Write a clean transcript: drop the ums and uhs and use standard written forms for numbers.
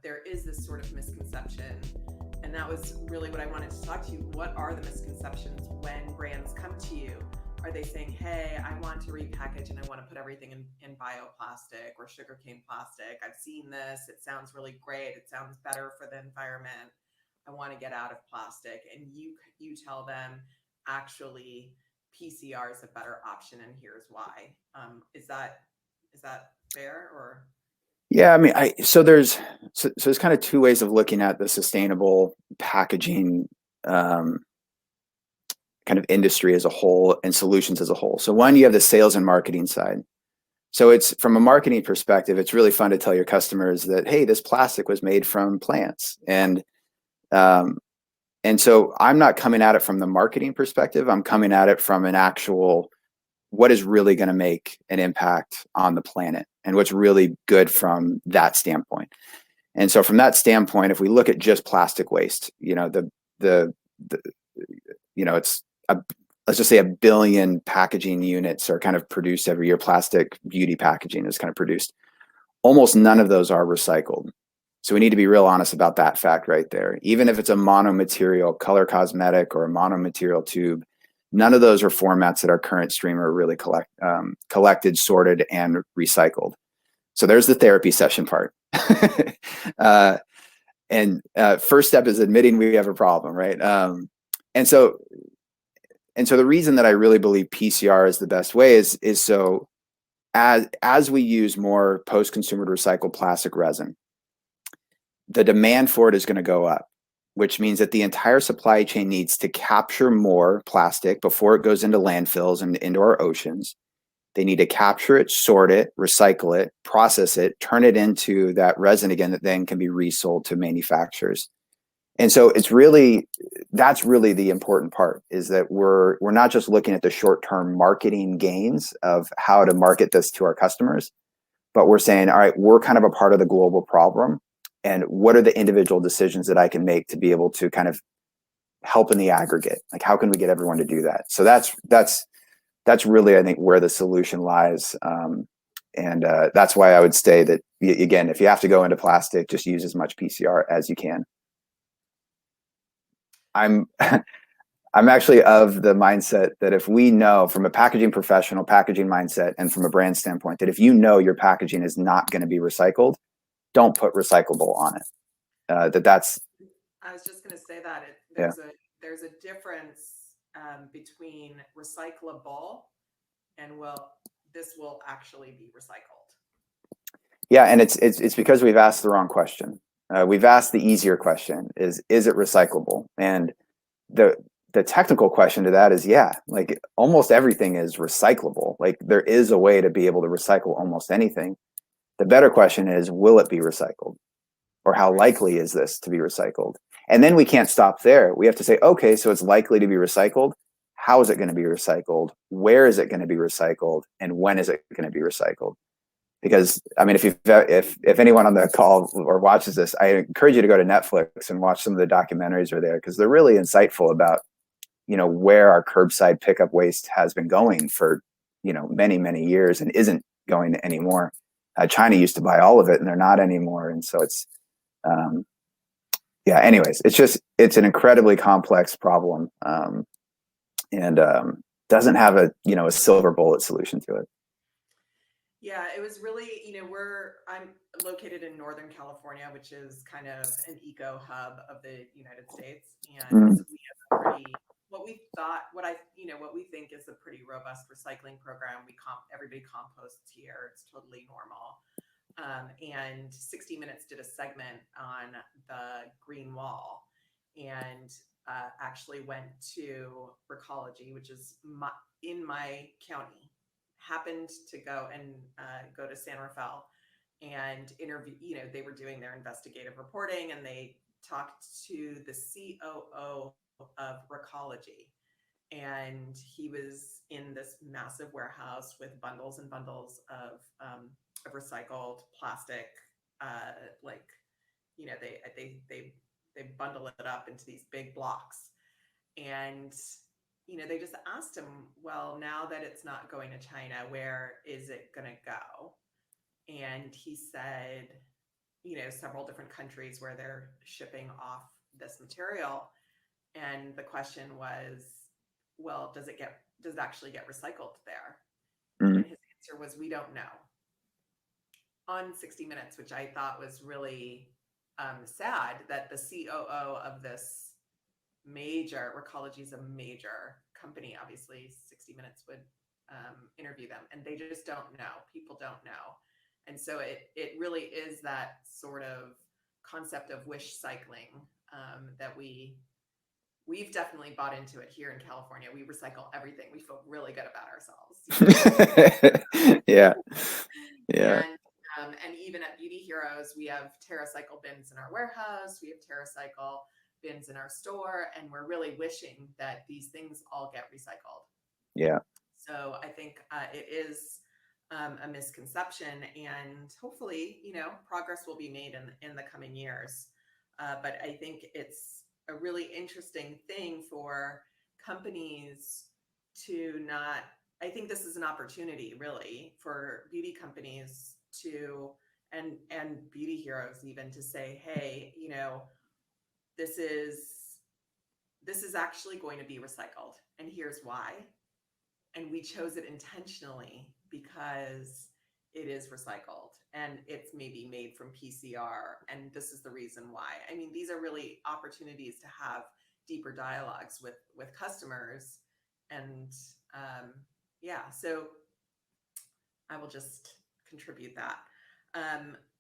there is this sort of misconception, and that was really what I wanted to talk to you. What are the misconceptions when brands come to you? Are they saying, hey, I want to repackage and I want to put everything in bioplastic or sugarcane plastic? I've seen this. It sounds really great. It sounds better for the environment. I want to get out of plastic. And you tell them, actually, PCR is a better option, and here's why. Is that fair? Or Yeah, I mean, there's kind of two ways of looking at the sustainable packaging um, kind of industry as a whole and solutions as a whole. So one, you have the sales and marketing side. So it's from a marketing perspective, it's really fun to tell your customers that, hey, this plastic was made from plants. Um, and so I'm not coming at it from the marketing perspective. I'm coming at it from an actual, what is really going to make an impact on the planet and what's really good from that standpoint. And so from that standpoint, if we look at just plastic waste, the it's let's just say 1 billion packaging units are kind of produced every year. Plastic beauty packaging is kind of produced. Almost none of those are recycled. So we need to be real honest about that fact right there. Even if it's a monomaterial color cosmetic or a monomaterial tube, none of those are formats that our current stream are really collected, sorted, and recycled. So there's the therapy session part. First step is admitting we have a problem, right? And so the reason that I really believe PCR is the best way is so as we use more post-consumer recycled plastic resin, the demand for it is going to go up, which means that the entire supply chain needs to capture more plastic before it goes into landfills and into our oceans. They need to capture it, sort it, recycle it, process it, turn it into that resin again that then can be resold to manufacturers. And so that's really the important part, is that we're not just looking at the short-term marketing gains of how to market this to our customers, but we're saying, all right, we're kind of a part of the global problem. And what are the individual decisions that I can make to be able to kind of help in the aggregate? Like, how can we get everyone to do that? So that's really, I think, where the solution lies. That's why I would say that, again, if you have to go into plastic, just use as much PCR as you can. I'm actually of the mindset that if we know from a packaging professional, packaging mindset, and from a brand standpoint, that if you know your packaging is not going to be recycled, don't put recyclable on it. That's. I was just going to say that Yeah. there's a difference between recyclable and this will actually be recycled. Yeah, and it's because we've asked the wrong question. We've asked the easier question: is it recyclable? And the technical question to that is, yeah, like almost everything is recyclable. Like there is a way to be able to recycle almost anything. The better question is, will it be recycled? Or how likely is this to be recycled? And then we can't stop there. We have to say, okay, so it's likely to be recycled. How is it going to be recycled? Where is it going to be recycled? And when is it going to be recycled? Because I mean, if anyone on the call or watches this, I encourage you to go to Netflix and watch some of the documentaries are there, because they're really insightful about, where our curbside pickup waste has been going for, many, many years and isn't going anymore. China used to buy all of it and they're not anymore. And so it's, anyways, it's an incredibly complex problem, and doesn't have a silver bullet solution to it. Yeah, it was really, I'm located in Northern California, which is kind of an eco hub of the United States. And we have what we think is a pretty robust recycling program. Everybody composts here. It's totally normal. And 60 Minutes did a segment on the green wall and actually went to Recology, which is in my county. Happened to go to San Rafael and interview, they were doing their investigative reporting, and they talked to the COO of Recology. And he was in this massive warehouse with bundles and bundles of recycled plastic. They bundle it up into these big blocks. And they just asked him, well, now that it's not going to China, where is it going to go? And he said, several different countries where they're shipping off this material. And the question was, well, does it actually get recycled there? Mm. And his answer was, we don't know. On 60 Minutes, which I thought was really sad, that the COO of this major, Recology is a major company, obviously 60 Minutes would interview them, and they just don't know. People don't know. And so it really is that sort of concept of wish cycling that we've definitely bought into it here in California. We recycle everything. We feel really good about ourselves. Yeah. Yeah. And even at Beauty Heroes, we have TerraCycle bins in our warehouse. We have TerraCycle bins in our store, and we're really wishing that these things all get recycled. Yeah. So I think it is a misconception, and hopefully, progress will be made in the coming years. But I think it's a really interesting thing for companies to not. I think this is an opportunity, really, for beauty companies to and Beauty Heroes even to say, hey, this is actually going to be recycled, and here's why. And we chose it intentionally because it is recycled and it's maybe made from PCR, and this is the reason why. I mean, these are really opportunities to have deeper dialogues with customers. And so I will just contribute that.